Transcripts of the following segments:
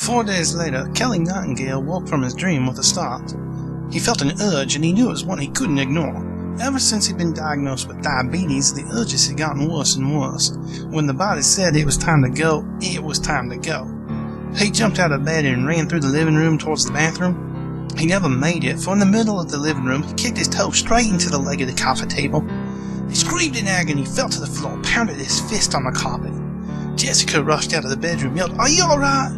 4 days later, Kelly Nightingale woke from his dream with a start. He felt an urge, and he knew it was one he couldn't ignore. Ever since he'd been diagnosed with diabetes, the urges had gotten worse and worse. When the body said it was time to go, it was time to go. He jumped out of bed and ran through the living room towards the bathroom. He never made it, for in the middle of the living room, he kicked his toe straight into the leg of the coffee table. He screamed in agony, fell to the floor, and pounded his fist on the carpet. Jessica rushed out of the bedroom, yelled, "Are you alright?"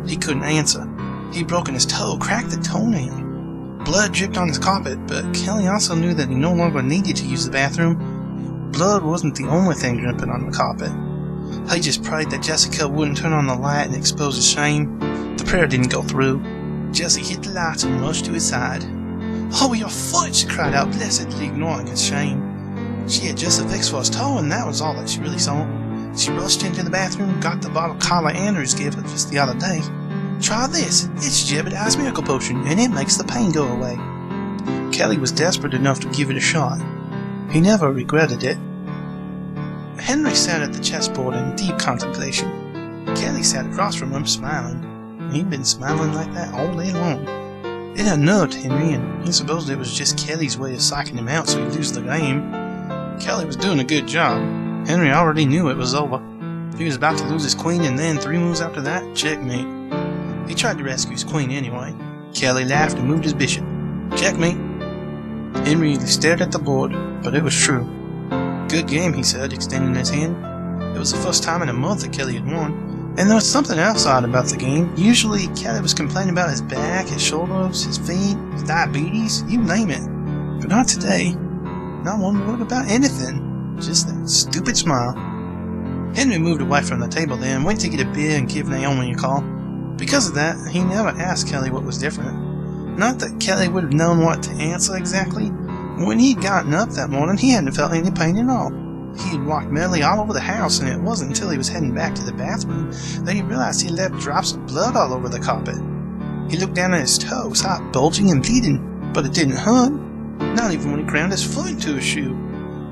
He couldn't answer. He'd broken his toe, cracked the toenail. Blood dripped on his carpet, but Kelly also knew that he no longer needed to use the bathroom. Blood wasn't the only thing dripping on the carpet. He just prayed that Jessica wouldn't turn on the light and expose his shame. The prayer didn't go through. Jessie hit the lights and rushed to his side. "Oh, your foot!" she cried out, blessedly ignoring his shame. She had just a fix for his toe, and that was all that she really saw. She rushed into the bathroom, got the bottle Carla Andrews gave her just the other day. "Try this. It's Jebediah's miracle potion, and it makes the pain go away." Kelly was desperate enough to give it a shot. He never regretted it. Henry sat at the chessboard in deep contemplation. Kelly sat across from him, smiling. He'd been smiling like that all day long. It unnerved Henry, and he supposed it was just Kelly's way of psyching him out so he'd lose the game. Kelly was doing a good job. Henry already knew it was over. He was about to lose his queen, and then 3 moves after that, checkmate. He tried to rescue his queen anyway. Kelly laughed and moved his bishop. Checkmate. Henry stared at the board, but it was true. "Good game," he said, extending his hand. It was the first time in a month that Kelly had won, and there was something else odd about the game. Usually, Kelly was complaining about his back, his shoulders, his feet, his diabetes, you name it. But not today. Not one word about anything. Just that stupid smile. Henry moved away from the table then, went to get a beer and give Naomi a call. Because of that, he never asked Kelly what was different. Not that Kelly would have known what to answer exactly. When he'd gotten up that morning, he hadn't felt any pain at all. He had walked merrily all over the house, and it wasn't until he was heading back to the bathroom that he realized he left drops of blood all over the carpet. He looked down at his toe, saw it bulging and bleeding, but it didn't hurt. Not even when he ground his foot into his shoe.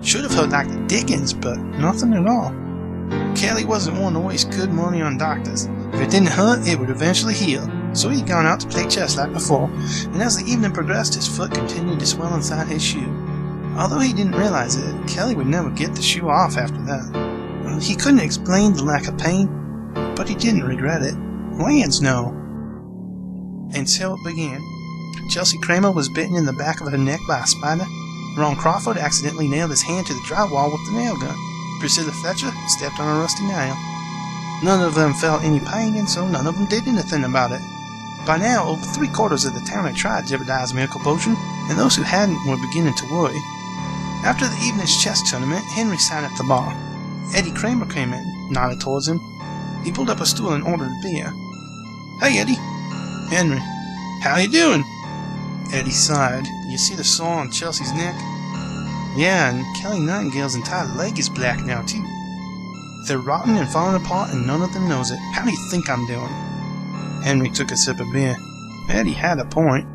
Should have hurt like the dickens, but nothing at all. Kelly wasn't one to waste good money on doctors. If it didn't hurt, it would eventually heal. So he'd gone out to play chess like before, and as the evening progressed, his foot continued to swell inside his shoe. Although he didn't realize it, Kelly would never get the shoe off after that. He couldn't explain the lack of pain, but he didn't regret it. Lands no. And so it began. Chelsea Kramer was bitten in the back of her neck by a spider. Ron Crawford accidentally nailed his hand to the drywall with the nail gun. Priscilla Fletcher stepped on a rusty nail. None of them felt any pain, and so none of them did anything about it. By now, over 3/4 of the town had tried Jebediah's miracle potion, and those who hadn't were beginning to worry. After the evening's chess tournament, Henry sat at the bar. Eddie Kramer came in, nodded towards him. He pulled up a stool and ordered a beer. "Hey, Eddie." "Henry." "How you doing?" Eddie sighed. "You see the sore on Chelsea's neck?" "Yeah, and Kelly Nightingale's entire leg is black now, too. They're rotten and falling apart, and none of them knows it. How do you think I'm doing?" Henry took a sip of beer. Eddie had a point.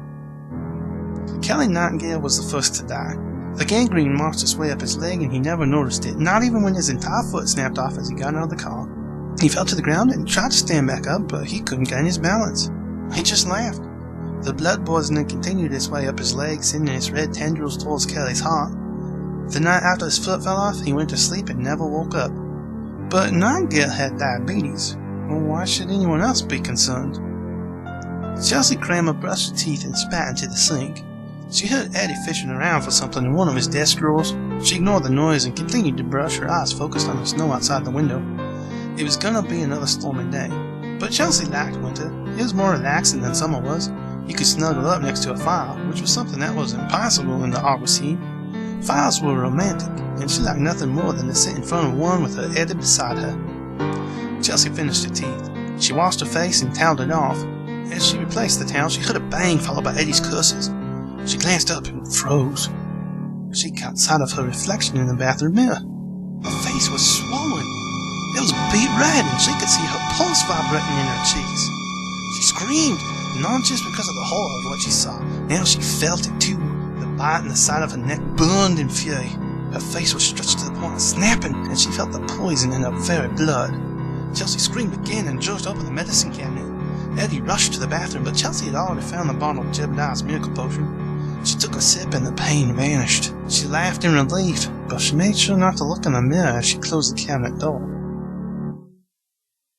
Kelly Nightingale was the first to die. The gangrene marched its way up his leg, and he never noticed it, not even when his entire foot snapped off as he got out of the car. He fell to the ground and tried to stand back up, but he couldn't gain his balance. He just laughed. The blood poisoning continued its way up his leg, sending its red tendrils towards Kelly's heart. The night after his foot fell off, he went to sleep and never woke up. But Nightingale had diabetes. Well, why should anyone else be concerned? Chelsea Kramer brushed her teeth and spat into the sink. She heard Eddie fishing around for something in one of his desk drawers. She ignored the noise and continued to brush, her eyes focused on the snow outside the window. It was gonna be another stormy day. But Chelsea liked winter. It was more relaxing than summer was. You could snuggle up next to a fire, which was something that was impossible in the August heat. Fires were romantic, and she liked nothing more than to sit in front of one with her Eddie beside her. Chelsea finished her teeth. She washed her face and toweled it off. As she replaced the towel, she heard a bang followed by Eddie's curses. She glanced up and froze. She caught sight of her reflection in the bathroom mirror. Her face was swollen. It was beet red, and she could see her pulse vibrating in her cheeks. She screamed, not just because of the horror of what she saw. Now she felt it too. The bite in the side of her neck burned in fury. Her face was stretched to the point of snapping, and she felt the poison in her very blood. Chelsea screamed again and jerked open the medicine cabinet. Eddie rushed to the bathroom, but Chelsea had already found the bottle of Jebediah's miracle potion. She took a sip and the pain vanished. She laughed in relief, but she made sure not to look in the mirror as she closed the cabinet door.